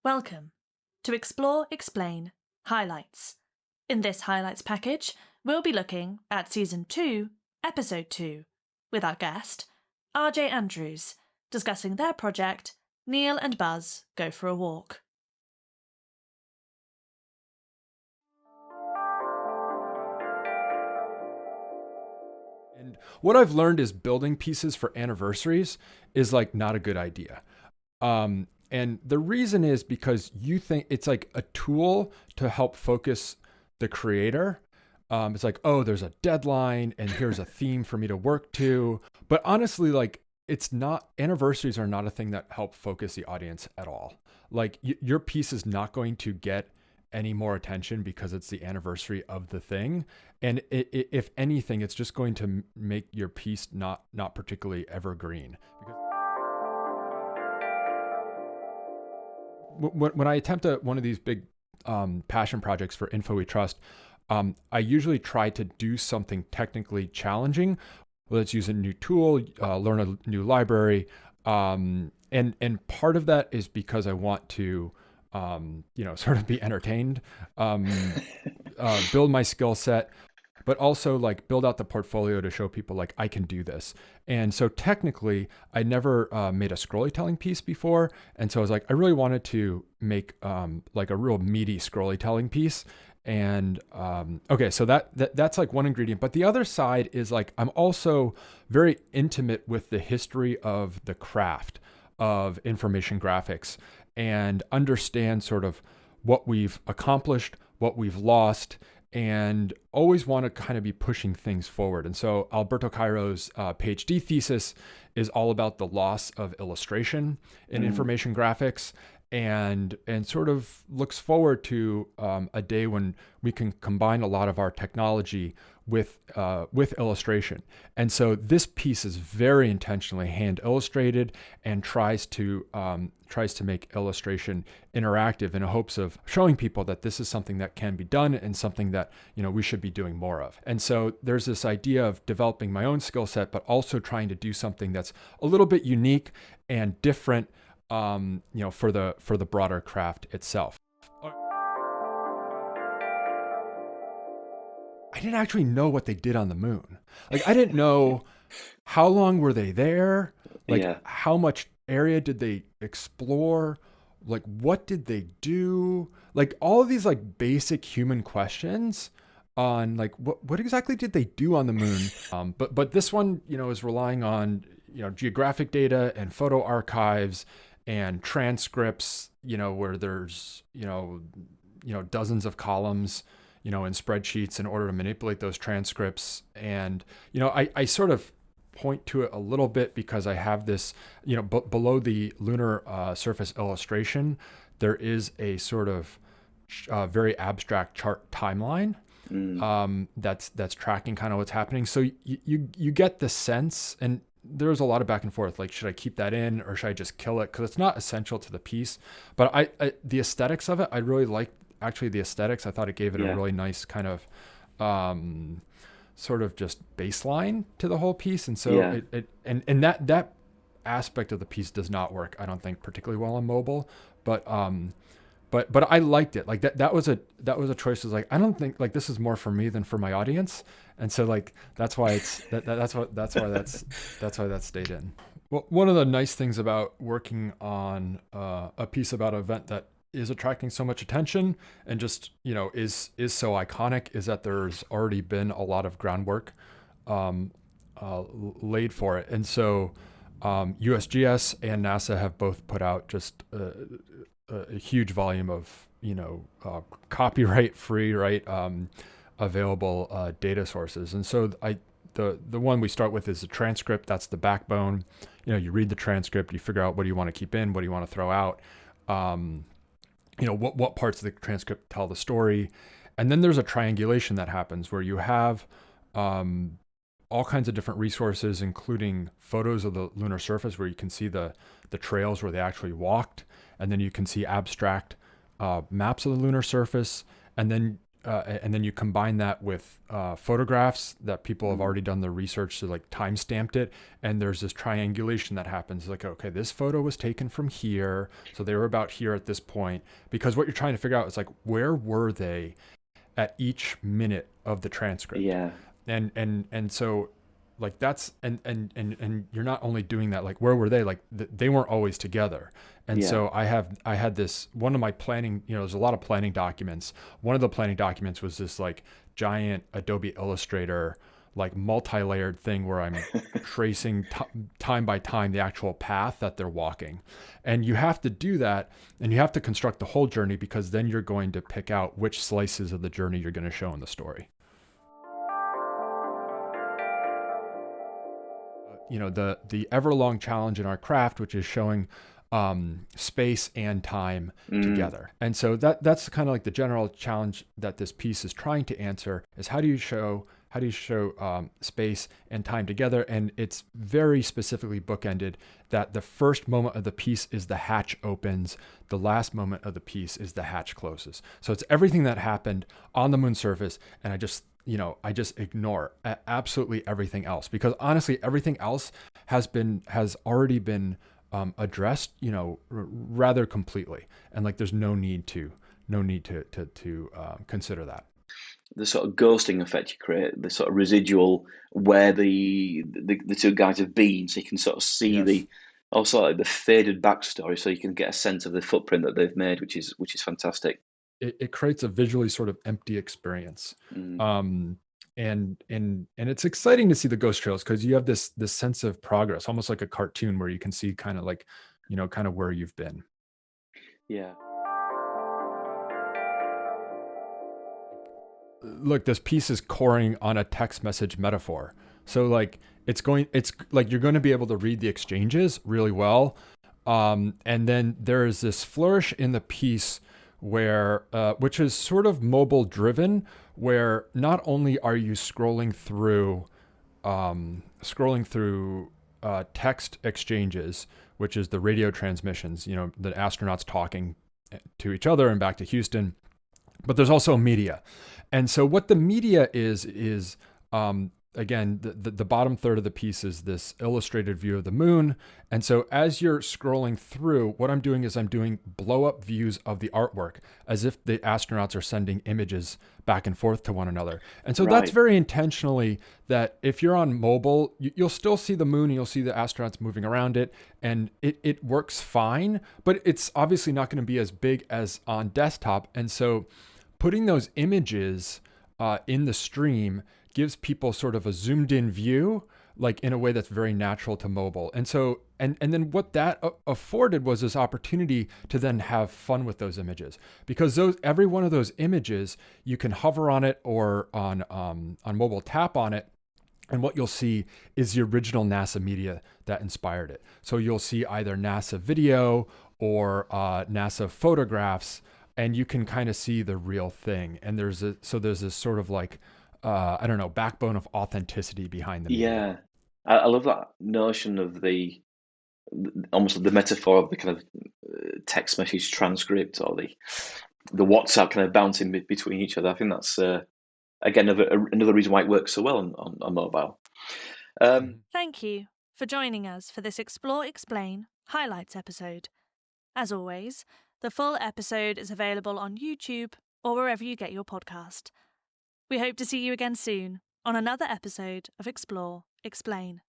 Welcome to Explore, Explain, Highlights. In this Highlights package, we'll be looking at Season 2, Episode 2, with our guest, RJ Andrews, discussing their project, Neil and Buzz Go for a Walk. And what I've learned is building pieces for anniversaries is like not a good idea. And the reason is because you think it's like a tool to help focus the creator. It's like, oh, there's a deadline and here's a theme for me to work to. But honestly, like it's not, anniversaries are not a thing that help focus the audience at all. Like your piece is not going to get any more attention because it's the anniversary of the thing. And if anything, it's just going to make your piece not particularly evergreen. Because when I attempt one of these big passion projects for Info We Trust, I usually try to do something technically challenging. Let's use a new tool, learn a new library. And part of that is because I want to sort of be entertained, build my skill set, but also like build out the portfolio to show people like I can do this. And so technically I never made a storytelling piece before. And so I was like, I really wanted to make like a real meaty storytelling piece. And okay, so that's like one ingredient. But the other side is like, I'm also very intimate with the history of the craft of information graphics and understand sort of what we've accomplished, what we've lost, and always want to kind of be pushing things forward. And so Alberto Cairo's PhD thesis is all about the loss of illustration in information graphics, and sort of looks forward to a day when we can combine a lot of our technology with illustration. And so this piece is very intentionally hand illustrated and tries to make illustration interactive in hopes of showing people that this is something that can be done and something that we should be doing more of. And so there's this idea of developing my own skill set, but also trying to do something that's a little bit unique and different, for the broader craft itself. I didn't actually know what they did on the moon. Like, I didn't know how long were they there? Like, how much area did they explore? Like, what did they do? Like, all of these like basic human questions on like, what exactly did they do on the moon? But this one, is relying on, geographic data and photo archives and transcripts, where there's, dozens of columns, in spreadsheets in order to manipulate those transcripts. And, I sort of point to it a little bit because I have this, below the lunar surface illustration, there is a sort of very abstract chart timeline that's tracking kind of what's happening. So you get the sense, and there's a lot of back and forth, like, should I keep that in or should I just kill it? Because it's not essential to the piece. But I the aesthetics of it, I really liked. Actually, the aesthetics, I thought it gave it a really nice kind of sort of just baseline to the whole piece. And so that aspect of the piece does not work, I don't think, particularly well on mobile. But I liked it. Like that was a choice. Was like, I don't think like this is more for me than for my audience. And so like that's why that stayed in. Well, one of the nice things about working on a piece about an event that is attracting so much attention and just, is so iconic is that there's already been a lot of groundwork laid for it. And so USGS and NASA have both put out just a huge volume of, copyright free, right, available data sources. And so the one we start with is a transcript. That's the backbone. You read the transcript, you figure out what do you want to keep in, what do you want to throw out. What parts of the transcript tell the story. And then there's a triangulation that happens where you have all kinds of different resources, including photos of the lunar surface where you can see the trails where they actually walked. And then you can see abstract maps of the lunar surface. And then and then you combine that with photographs that people have already done the research to like time stamped it, and there's this triangulation that happens. Like, okay, this photo was taken from here, so they were about here at this point. Because what you're trying to figure out is like, where were they at each minute of the transcript? Yeah. And so like that's and you're not only doing that, like where were they, like they weren't always together. And so I had this, one of my planning, there's a lot of planning documents. One of the planning documents was this like giant Adobe Illustrator like multi-layered thing where I'm tracing time by time the actual path that they're walking. And you have to do that, and you have to construct the whole journey, because then you're going to pick out which slices of the journey you're going to show in the story. The everlong challenge in our craft, which is showing space and time together. And so that's kind of like the general challenge that this piece is trying to answer, is how do you show space and time together? And it's very specifically bookended that the first moment of the piece is the hatch opens, the last moment of the piece is the hatch closes. So it's everything that happened on the moon surface, and I just ignore absolutely everything else, because honestly, everything else has already been addressed, rather completely, and like there's no need to consider that. The sort of ghosting effect you create, the sort of residual where the two guys have been, so you can sort of see the faded backstory, so you can get a sense of the footprint that they've made, which is fantastic. It creates a visually sort of empty experience. And it's exciting to see the ghost trails, because you have this sense of progress, almost like a cartoon, where you can see kind of like, kind of where you've been. Yeah. Look, this piece is coring on a text message metaphor. So like it's like you're going to be able to read the exchanges really well. And then there is this flourish in the piece where, which is sort of mobile driven, where not only are you scrolling through text exchanges, which is the radio transmissions, the astronauts talking to each other and back to Houston, but there's also media. And so what the media is again, the bottom third of the piece is this illustrated view of the moon. And so as you're scrolling through, what I'm doing is I'm doing blow up views of the artwork, as if the astronauts are sending images back and forth to one another. And so that's very intentionally, that if you're on mobile, you'll still see the moon and you'll see the astronauts moving around it, and it works fine, but it's obviously not going to be as big as on desktop. And so putting those images in the stream gives people sort of a zoomed in view, like in a way that's very natural to mobile. And so, and then what that afforded was this opportunity to then have fun with those images, because every one of those images, you can hover on it or on mobile tap on it, and what you'll see is the original NASA media that inspired it. So you'll see either NASA video or NASA photographs, and you can kind of see the real thing. And there's this sort of like, backbone of authenticity behind the media. Yeah. I love that notion of almost the metaphor of the kind of text message transcript, or the WhatsApp kind of bouncing between each other. I think that's, again, another reason why it works so well on mobile. Thank you for joining us for this Explore, Explain highlights episode. As always, the full episode is available on YouTube or wherever you get your podcast. We hope to see you again soon on another episode of Explore, Explain.